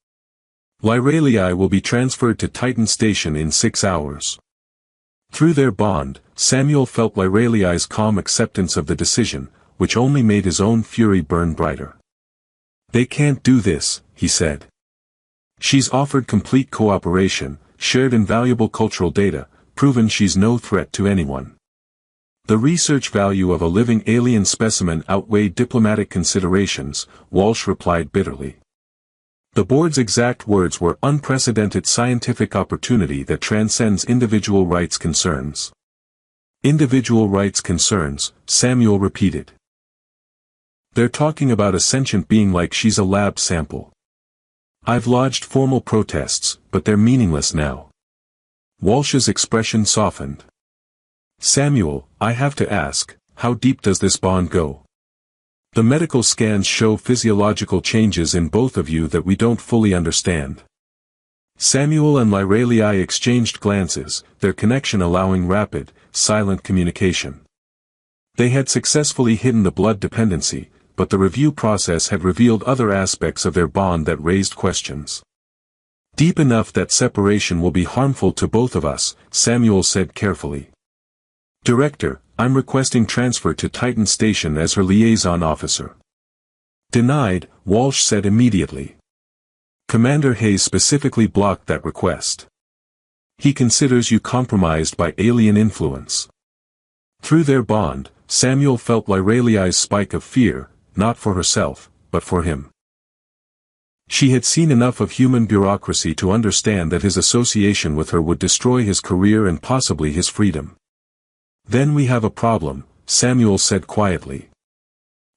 Lyraliai will be transferred to Titan Station in 6 hours. Through their bond, Samuel felt Lyraliai's calm acceptance of the decision, which only made his own fury burn brighter. They can't do this, he said. She's offered complete cooperation, shared invaluable cultural data, proven she's no threat to anyone. The research value of a living alien specimen outweighed diplomatic considerations, Walsh replied bitterly. The board's exact words were unprecedented scientific opportunity that transcends individual rights concerns. Individual rights concerns, Samuel repeated. They're talking about a sentient being like she's a lab sample. I've lodged formal protests, but they're meaningless now. Walsh's expression softened. Samuel, I have to ask, how deep does this bond go? The medical scans show physiological changes in both of you that we don't fully understand. Samuel and Lyraliai exchanged glances, their connection allowing rapid, silent communication. They had successfully hidden the blood dependency, but the review process had revealed other aspects of their bond that raised questions. Deep enough that separation will be harmful to both of us, Samuel said carefully. Director, I'm requesting transfer to Titan Station as her liaison officer. Denied, Walsh said immediately. Commander Hayes specifically blocked that request. He considers you compromised by alien influence. Through their bond, Samuel felt Lyraliai's spike of fear, not for herself, but for him. She had seen enough of human bureaucracy to understand that his association with her would destroy his career and possibly his freedom. Then we have a problem, Samuel said quietly.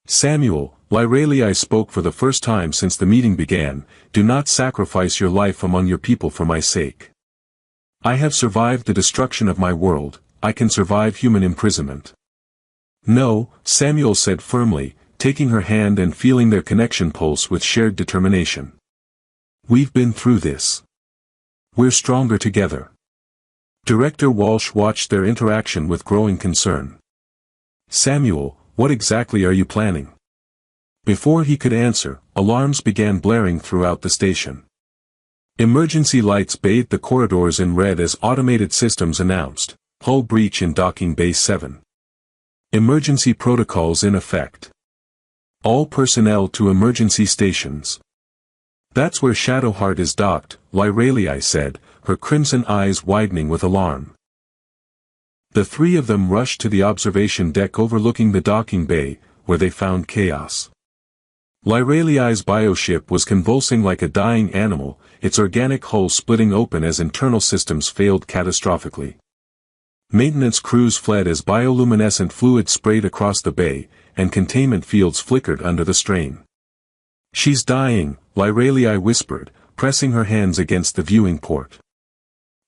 Samuel, Lyraliai spoke for the first time since the meeting began, do not sacrifice your life among your people for my sake. I have survived the destruction of my world, I can survive human imprisonment. No, Samuel said firmly, taking her hand and feeling their connection pulse with shared determination. We've been through this. We're stronger together. Director Walsh watched their interaction with growing concern. Samuel, what exactly are you planning? Before he could answer, alarms began blaring throughout the station. Emergency lights bathed the corridors in red as automated systems announced, hull breach in Docking Bay 7. Emergency protocols in effect. All personnel to emergency stations. That's where Shadowheart is docked, Lyraliai said, her crimson eyes widening with alarm. The three of them rushed to the observation deck overlooking the docking bay, where they found chaos. Lyraliai's bioship was convulsing like a dying animal, its organic hull splitting open as internal systems failed catastrophically. Maintenance crews fled as bioluminescent fluid sprayed across the bay, and containment fields flickered under the strain. "She's dying," Lyraliai whispered, pressing her hands against the viewing port.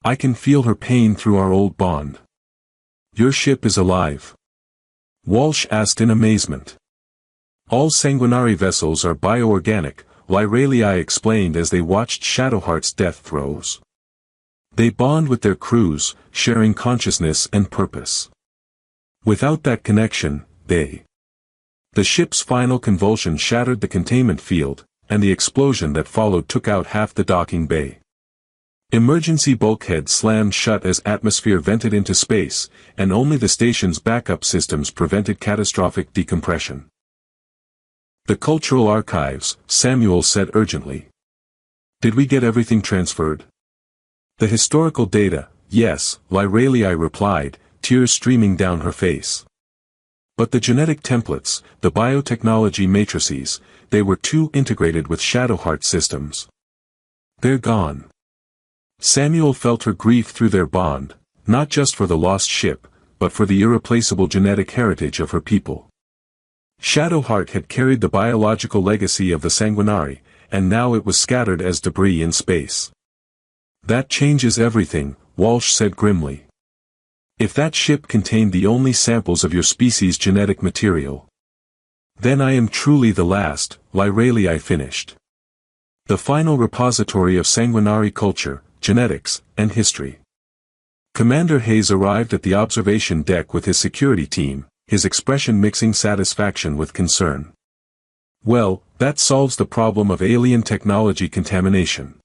"I can feel her pain through our old bond." "Your ship is alive?" Walsh asked in amazement. "All Sanguinari vessels are bioorganic," Lyraliai explained as they watched Shadowheart's death throes. "They bond with their crews, sharing consciousness and purpose. Without that connection, they..." The ship's final convulsion shattered the containment field, and the explosion that followed took out half the docking bay. Emergency bulkheads slammed shut as atmosphere vented into space, and only the station's backup systems prevented catastrophic decompression. "The cultural archives," Samuel said urgently. "Did we get everything transferred?" "The historical data, yes," Lyraliai replied, tears streaming down her face. "But the genetic templates, the biotechnology matrices, they were too integrated with Shadowheart systems. They're gone." Samuel felt her grief through their bond, not just for the lost ship, but for the irreplaceable genetic heritage of her people. Shadowheart had carried the biological legacy of the Sanguinari, and now it was scattered as debris in space. "That changes everything," Walsh said grimly. "If that ship contained the only samples of your species' genetic material, then I am truly the last," Lyraliai finished. "The final repository of Sanguinari culture, genetics, and history." Commander Hayes arrived at the observation deck with his security team, his expression mixing satisfaction with concern. "Well, that solves the problem of alien technology contamination.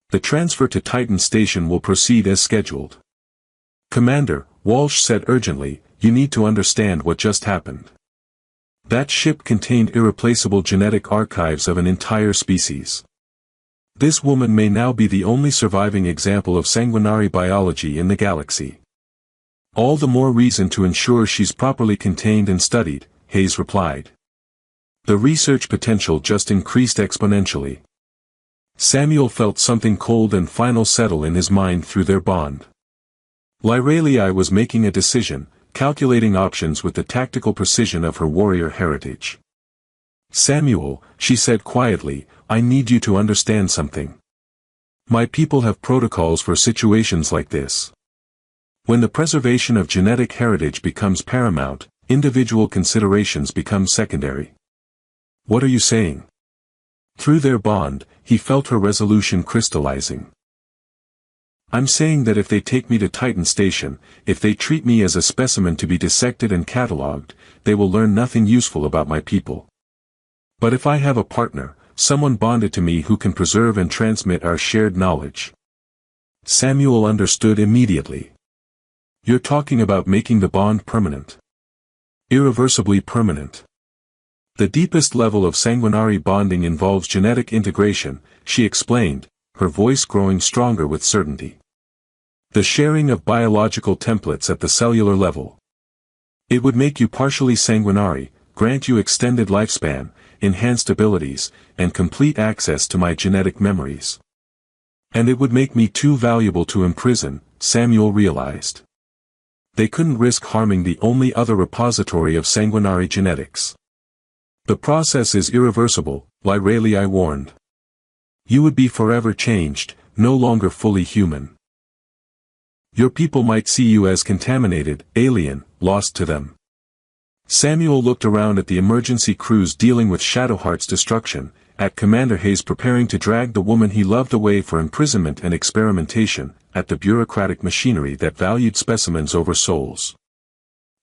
The transfer to Titan Station will proceed as scheduled." "Commander," Walsh said urgently, "you need to understand what just happened. That ship contained irreplaceable genetic archives of an entire species. This woman may now be the only surviving example of Sanguinari biology in the galaxy. All the more reason to ensure she's properly contained and studied," Hayes replied. "The research potential just increased exponentially." Samuel felt something cold and final settle in his mind through their bond. Lyraliai was making a decision, calculating options with the tactical precision of her warrior heritage. "Samuel," she said quietly, "I need you to understand something. My people have protocols for situations like this. When the preservation of genetic heritage becomes paramount, individual considerations become secondary." "What are you saying?" Through their bond, he felt her resolution crystallizing. "I'm saying that if they take me to Titan Station, if they treat me as a specimen to be dissected and catalogued, they will learn nothing useful about my people. But if I have a partner, someone bonded to me who can preserve and transmit our shared knowledge." Samuel understood immediately. "You're talking about making the bond permanent. Irreversibly permanent." "The deepest level of Sanguinari bonding involves genetic integration," she explained, her voice growing stronger with certainty. "The sharing of biological templates at the cellular level. It would make you partially Sanguinari, grant you extended lifespan, enhanced abilities, and complete access to my genetic memories. And it would make me too valuable to imprison," Samuel realized. They couldn't risk harming the only other repository of Sanguinari genetics. "The process is irreversible," Lyraliai warned. "You would be forever changed, no longer fully human. Your people might see you as contaminated, alien, lost to them." Samuel looked around at the emergency crews dealing with Shadowheart's destruction, at Commander Hayes preparing to drag the woman he loved away for imprisonment and experimentation, at the bureaucratic machinery that valued specimens over souls.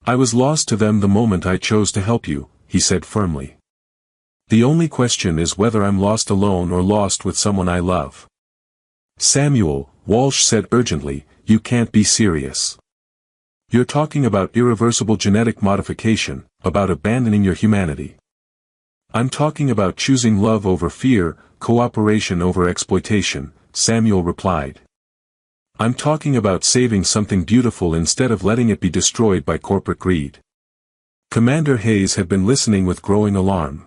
"I was lost to them the moment I chose to help you," he said firmly. "The only question is whether I'm lost alone or lost with someone I love." "Samuel," Walsh said urgently, "you can't be serious. You're talking about irreversible genetic modification, about abandoning your humanity." "I'm talking about choosing love over fear, cooperation over exploitation," Samuel replied. I'm talking about saving something beautiful instead of letting it be destroyed by corporate greed. Commander Hayes had been listening with growing alarm.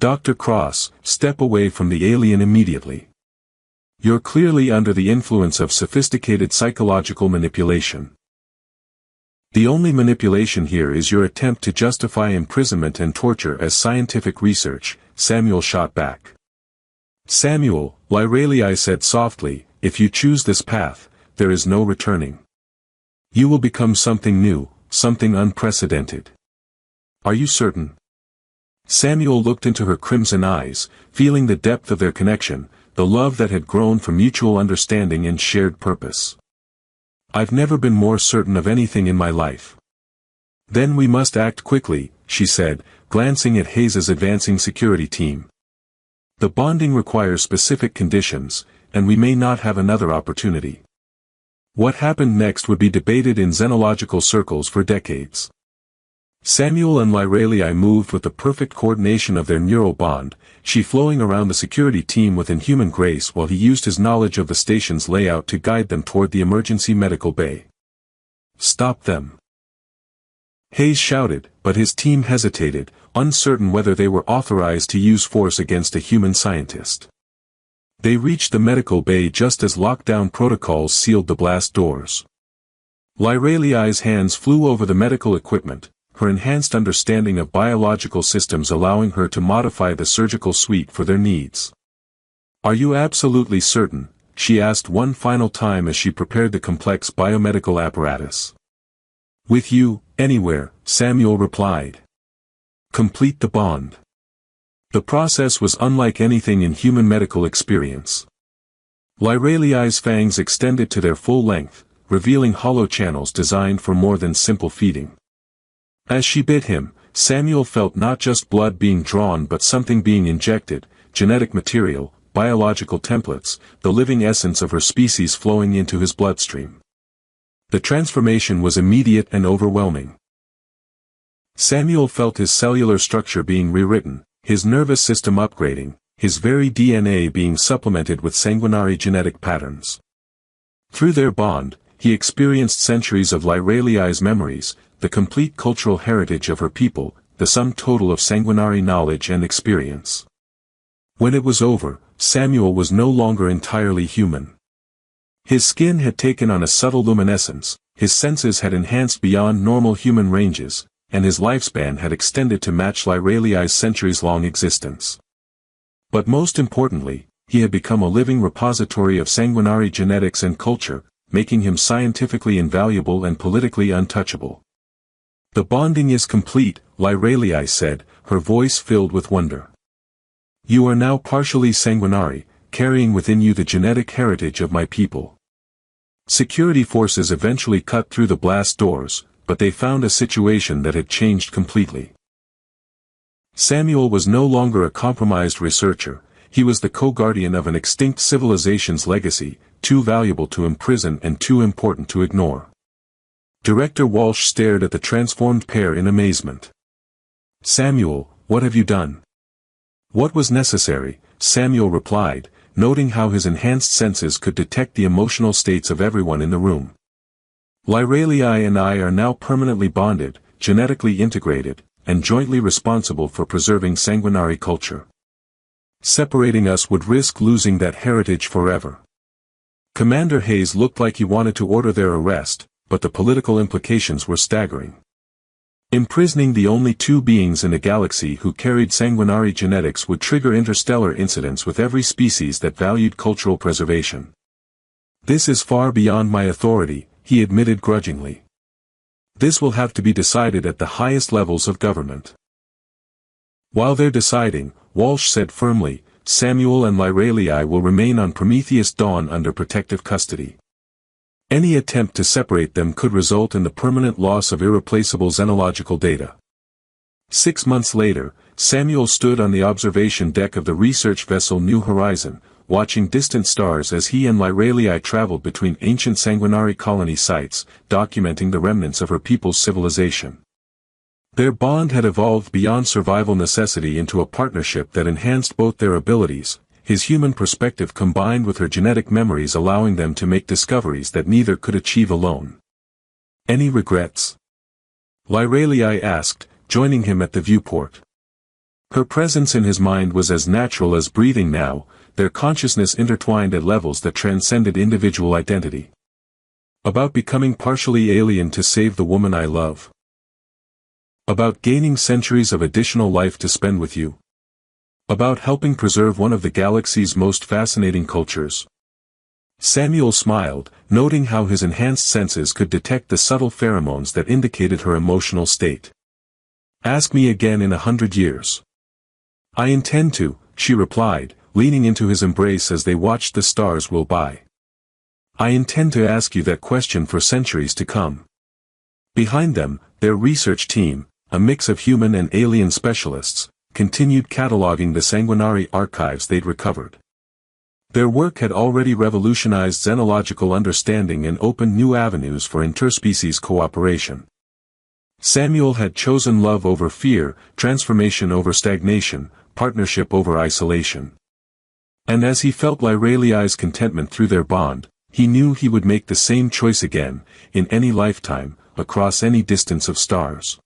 Dr. Cross, step away from the alien immediately. You're clearly under the influence of sophisticated psychological manipulation. The only manipulation here is your attempt to justify imprisonment and torture as scientific research, Samuel shot back. Samuel, Lyralii said softly, if you choose this path, there is no returning. You will become something new, something unprecedented. Are you certain? Samuel looked into her crimson eyes, feeling the depth of their connection, the love that had grown from mutual understanding and shared purpose. I've never been more certain of anything in my life. Then we must act quickly, she said, glancing at Hayes's advancing security team. The bonding requires specific conditions, and we may not have another opportunity. What happened next would be debated in xenological circles for decades. Samuel and Lyralii moved with the perfect coordination of their neural bond, she flowing around the security team with inhuman grace while he used his knowledge of the station's layout to guide them toward the emergency medical bay. Stop them! Hayes shouted, but his team hesitated, uncertain whether they were authorized to use force against a human scientist. They reached the medical bay just as lockdown protocols sealed the blast doors. Lyralii's hands flew over the medical equipment, her enhanced understanding of biological systems allowing her to modify the surgical suite for their needs. Are you absolutely certain? She asked one final time as she prepared the complex biomedical apparatus. With you, anywhere, Samuel replied. Complete the bond. The process was unlike anything in human medical experience. Lyralii's fangs extended to their full length, revealing hollow channels designed for more than simple feeding. As she bit him, Samuel felt not just blood being drawn but something being injected, genetic material, biological templates, the living essence of her species flowing into his bloodstream. The transformation was immediate and overwhelming. Samuel felt his cellular structure being rewritten, his nervous system upgrading, his very DNA being supplemented with sanguinary genetic patterns. Through their bond, he experienced centuries of Lyralii's memories, the complete cultural heritage of her people, the sum total of sanguinary knowledge and experience. When it was over, Samuel was no longer entirely human. His skin had taken on a subtle luminescence, his senses had enhanced beyond normal human ranges, and his lifespan had extended to match Lyralii's centuries-long existence. But most importantly, he had become a living repository of sanguinary genetics and culture, making him scientifically invaluable and politically untouchable. The bonding is complete, Lyralii said, her voice filled with wonder. You are now partially sanguinary, carrying within you the genetic heritage of my people. Security forces eventually cut through the blast doors, but they found a situation that had changed completely. Samuel was no longer a compromised researcher, he was the co-guardian of an extinct civilization's legacy, too valuable to imprison and too important to ignore. Director Walsh stared at the transformed pair in amazement. Samuel, what have you done? What was necessary, Samuel replied, noting how his enhanced senses could detect the emotional states of everyone in the room. Lyralii and I are now permanently bonded, genetically integrated, and jointly responsible for preserving sanguinary culture. Separating us would risk losing that heritage forever. Commander Hayes looked like he wanted to order their arrest, but the political implications were staggering. Imprisoning the only two beings in a galaxy who carried sanguinary genetics would trigger interstellar incidents with every species that valued cultural preservation. This is far beyond my authority, he admitted grudgingly. This will have to be decided at the highest levels of government. While they're deciding, Walsh said firmly, Samuel and Lyralii will remain on Prometheus Dawn under protective custody. Any attempt to separate them could result in the permanent loss of irreplaceable xenological data. 6 months later, Samuel stood on the observation deck of the research vessel New Horizon, watching distant stars as he and Lyralii traveled between ancient sanguinary colony sites, documenting the remnants of her people's civilization. Their bond had evolved beyond survival necessity into a partnership that enhanced both their abilities, his human perspective combined with her genetic memories allowing them to make discoveries that neither could achieve alone. Any regrets? Lyralei asked, joining him at the viewport. Her presence in his mind was as natural as breathing now, their consciousness intertwined at levels that transcended individual identity. About becoming partially alien to save the woman I love. About gaining centuries of additional life to spend with you. About helping preserve one of the galaxy's most fascinating cultures. Samuel smiled, noting how his enhanced senses could detect the subtle pheromones that indicated her emotional state. Ask me again in 100 years. I intend to, she replied, leaning into his embrace as they watched the stars roll by. I intend to ask you that question for centuries to come. Behind them, their research team, a mix of human and alien specialists, continued cataloging the sanguinary archives they'd recovered. Their work had already revolutionized xenological understanding and opened new avenues for interspecies cooperation. Samuel had chosen love over fear, transformation over stagnation, partnership over isolation. And as he felt Lyralei's contentment through their bond, he knew he would make the same choice again, in any lifetime, across any distance of stars.